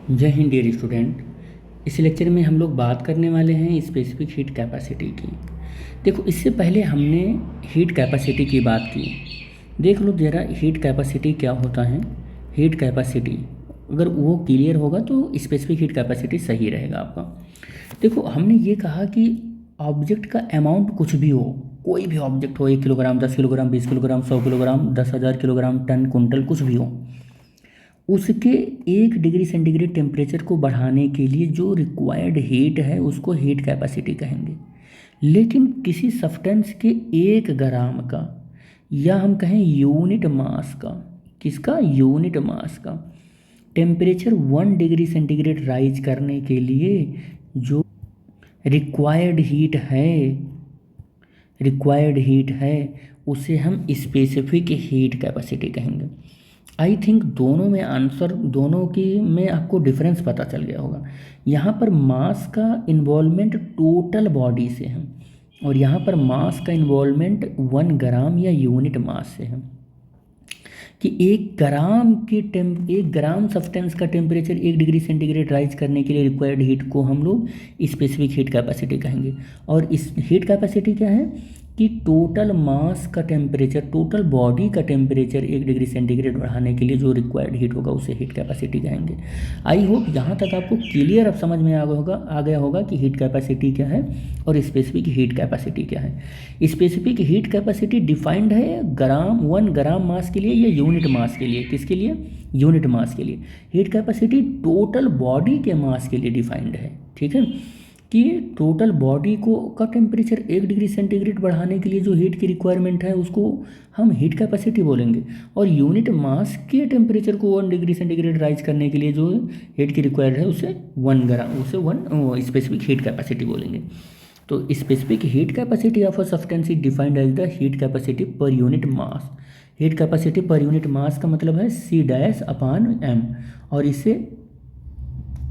जय Hind dear student. इस lecture में हम लोग बात करने वाले हैं स्पेसिफिक हीट कैपेसिटी की। देखो, इससे पहले हमने हीट कैपेसिटी की बात की। देख लो ज़रा हीट कैपेसिटी क्या होता है। हीट कैपेसिटी अगर वो क्लियर होगा तो स्पेसिफिक हीट कैपेसिटी सही रहेगा आपका। देखो, हमने ये कहा कि ऑब्जेक्ट का अमाउंट कुछ भी हो, कोई भी ऑब्जेक्ट हो, 1 kilogram, 10 kilogram, 20 kilogram, 100 kilogram, 10,000 kilogram, ton, quintal, कुछ भी हो, उसके 1 डिग्री सेंटीग्रेड टेम्परेचर को बढ़ाने के लिए जो रिक्वायर्ड हीट है उसको हीट कैपेसिटी कहेंगे। लेकिन किसी सब्सटेंस के 1 ग्राम का, या हम कहें यूनिट मास का, किसका, यूनिट मास का टेम्परेचर 1 डिग्री सेंटीग्रेड राइज करने के लिए जो रिक्वायर्ड हीट है उसे हम स्पेसिफिक हीट कैपेसिटी कहेंगे। आई थिंक दोनों में आंसर, दोनों की में आपको डिफरेंस पता चल गया होगा। यहाँ पर मास का इन्वॉल्वमेंट टोटल बॉडी से है और यहाँ पर मास का इन्वॉल्वमेंट 1 ग्राम या यूनिट मास से है। कि 1 ग्राम सब्सटेंस का टेम्परेचर 1 डिग्री सेंटीग्रेड राइज करने के लिए रिक्वायर्ड हीट को हम लोग स्पेसिफिक हीट कैपेसिटी कहेंगे। और इस हीट कैपेसिटी क्या है कि टोटल मास का टेम्परेचर, टोटल बॉडी का टेम्परेचर 1 डिग्री सेंटीग्रेड बढ़ाने के लिए जो रिक्वायर्ड हीट होगा उसे हीट कैपेसिटी कहेंगे। आई होप यहाँ तक आपको क्लियर अब समझ में आ गया होगा कि हीट कैपेसिटी क्या है और स्पेसिफिक हीट कैपेसिटी क्या है। स्पेसिफिक हीट कैपेसिटी डिफाइंड है 1 ग्राम मास के लिए या यूनिट मास के लिए। किसके लिए? यूनिट मास के लिए। हीट कैपेसिटी टोटल बॉडी के मास के लिए डिफाइंड है। ठीक है, कि टोटल बॉडी को का टेम्परेचर 1 डिग्री सेंटीग्रेड बढ़ाने के लिए जो हीट की रिक्वायरमेंट है उसको हम हीट कैपेसिटी बोलेंगे। और यूनिट मास के टेम्परेचर को 1 डिग्री सेंटीग्रेड राइज करने के लिए जो हीट की रिक्वायर्ड है उसे 1 ग्राम, उसे 1 स्पेसिफिक हीट कैपेसिटी बोलेंगे। तो specific heat capacity of a substance is defined as the heat capacity per unit mass. Heat capacity per unit mass का मतलब है C'/m, और इसे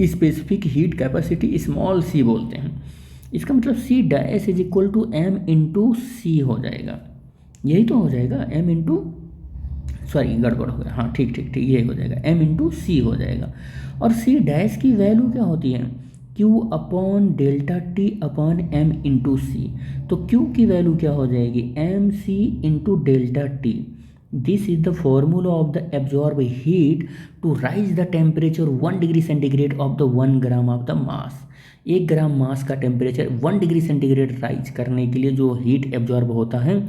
specific heat capacity small C बोलते हैं। इसका मतलब C'=m/c हो जाएगा। यही तो हो जाएगा, m इंटू, सॉरी गड़बड़ हो गया, हाँ ठीक ये हो जाएगा, m/c हो जाएगा। और C' की वैल्यू क्या होती है? Q/ΔT/m/c। तो Q की वैल्यू क्या हो जाएगी? mc/ΔT। This is the formula of the absorb heat to raise the temperature 1 degree centigrade of the 1 gram of the mass. 1 gram mass का टेम्परेचर 1 डिग्री सेंटीग्रेड राइज करने के लिए जो हीट एब्जॉर्ब होता है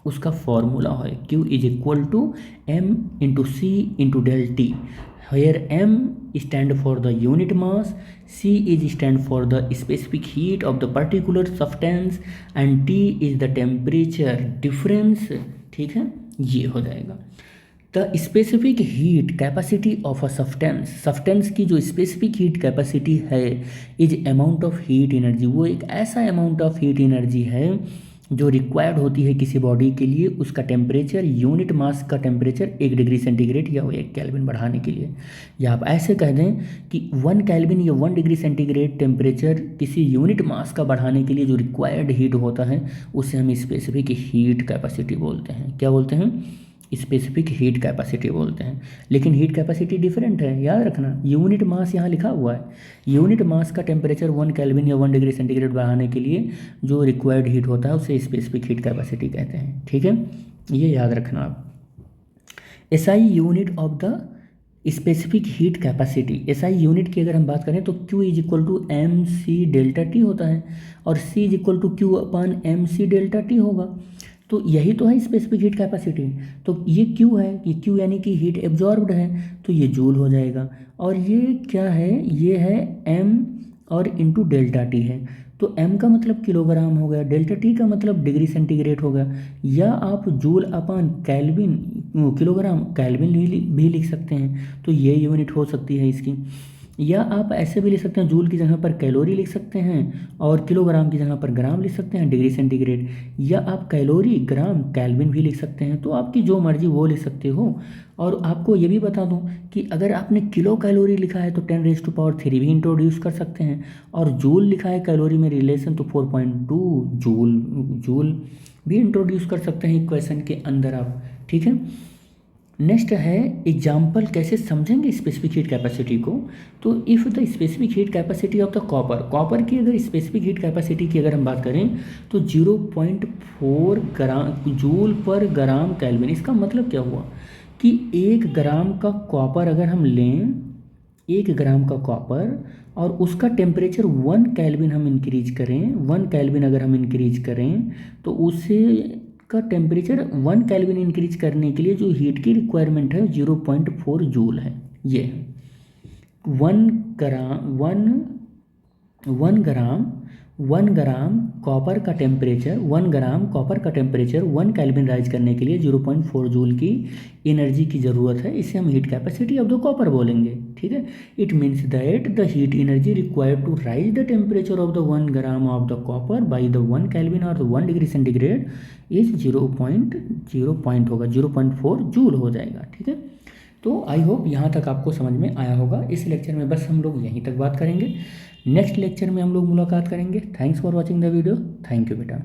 उसका फॉर्मूला है Q=m/c/ΔT। Here m stand for the unit mass, c is stand for the specific heat of the particular substance and T is the temperature difference। ठीक है, ये हो जाएगा। The specific heat capacity of a substance की जो specific heat capacity है is amount of heat energy. वो एक ऐसा अमाउंट ऑफ हीट एनर्जी है जो रिक्वायर्ड होती है किसी बॉडी के लिए उसका टेम्परेचर, यूनिट मास का टेम्परेचर 1 डिग्री सेंटीग्रेड या 1 केल्विन बढ़ाने के लिए। या आप ऐसे कह दें कि 1 केल्विन या 1 डिग्री सेंटीग्रेड टेम्परेचर किसी यूनिट मास का बढ़ाने के लिए जो रिक्वायर्ड हीट होता है उसे हम स्पेसिफिक हीट कैपेसिटी बोलते हैं। क्या बोलते हैं? स्पेसिफिक हीट कैपेसिटी बोलते हैं। लेकिन हीट कैपेसिटी डिफरेंट है, याद रखना। यूनिट मास यहाँ लिखा हुआ है, यूनिट मास का टेम्परेचर 1 केल्विन या 1 डिग्री सेंटीग्रेड बढ़ाने के लिए जो रिक्वायर्ड हीट होता है उसे स्पेसिफिक हीट कैपेसिटी कहते हैं। ठीक है, ये याद रखना आप। SI unit of the specific heat capacity. SI unit की अगर हम बात करें तो Q=mc/ΔT होता है और C=Q/mc/ΔT होगा। तो यही तो है स्पेसिफिक हीट कैपेसिटी। तो ये Q है, ये Q यानी कि हीट एब्जॉर्ब्ड है, तो ये जूल हो जाएगा। और ये क्या है? ये है m और इंटू डेल्टा टी है। तो m का मतलब किलोग्राम हो गया, डेल्टा टी का मतलब डिग्री सेंटीग्रेड हो गया। या आप जूल अपान केल्विन, किलोग्राम केल्विन भी लिख सकते हैं, तो ये यूनिट हो सकती है इसकी। या आप ऐसे भी लिख सकते हैं, जूल की जगह पर कैलोरी लिख सकते हैं और किलोग्राम की जगह पर ग्राम लिख सकते हैं, डिग्री सेंटीग्रेड। या आप कैलोरी, ग्राम, केल्विन भी लिख सकते हैं, तो आपकी जो मर्जी वो लिख सकते हो। और आपको ये भी बता दूं कि अगर आपने किलो कैलोरी लिखा है तो 10⁻³ भी इंट्रोड्यूस कर सकते हैं, और जूल लिखा है कैलोरी में रिलेशन तो 4.2 जूल भी इंट्रोड्यूस कर सकते हैं इक्वेशन के अंदर आप। ठीक है, नेक्स्ट है एग्जाम्पल कैसे समझेंगे स्पेसिफिक हीट कैपेसिटी को। तो if the specific heat capacity of the copper की अगर स्पेसिफिक हीट कैपेसिटी की अगर हम बात करें तो 0.4 ग्राम जूल पर ग्राम केल्विन। इसका मतलब क्या हुआ कि 1 ग्राम का कॉपर अगर हम लें, 1 ग्राम का कॉपर, और उसका टेम्परेचर 1 केल्विन हम इंक्रीज करें, 1 केल्विन अगर हम इंक्रीज करें तो उससे का टेम्परेचर 1 केल्विन इंक्रीज करने के लिए जो हीट की रिक्वायरमेंट है 0.4 जूल है। ये 1 ग्राम 1 ग्राम कॉपर का टेम्परेचर 1 केल्विन राइज करने के लिए 0.4 जूल की एनर्जी की ज़रूरत है। इसे हम heat capacity of the copper बोलेंगे, ठीक है। It means that the heat energy required to raise the temperature of the 1 gram of the copper by the 1 kelvin और 1 डिग्री सेंटीग्रेड इज 0.4 जूल हो जाएगा, ठीक है। तो आई होप यहाँ तक आपको समझ में आया होगा। इस लेक्चर में बस हम लोग यहीं तक बात करेंगे। नेक्स्ट लेक्चर में हम लोग मुलाकात करेंगे। Thanks for watching the video. Thank you बेटा।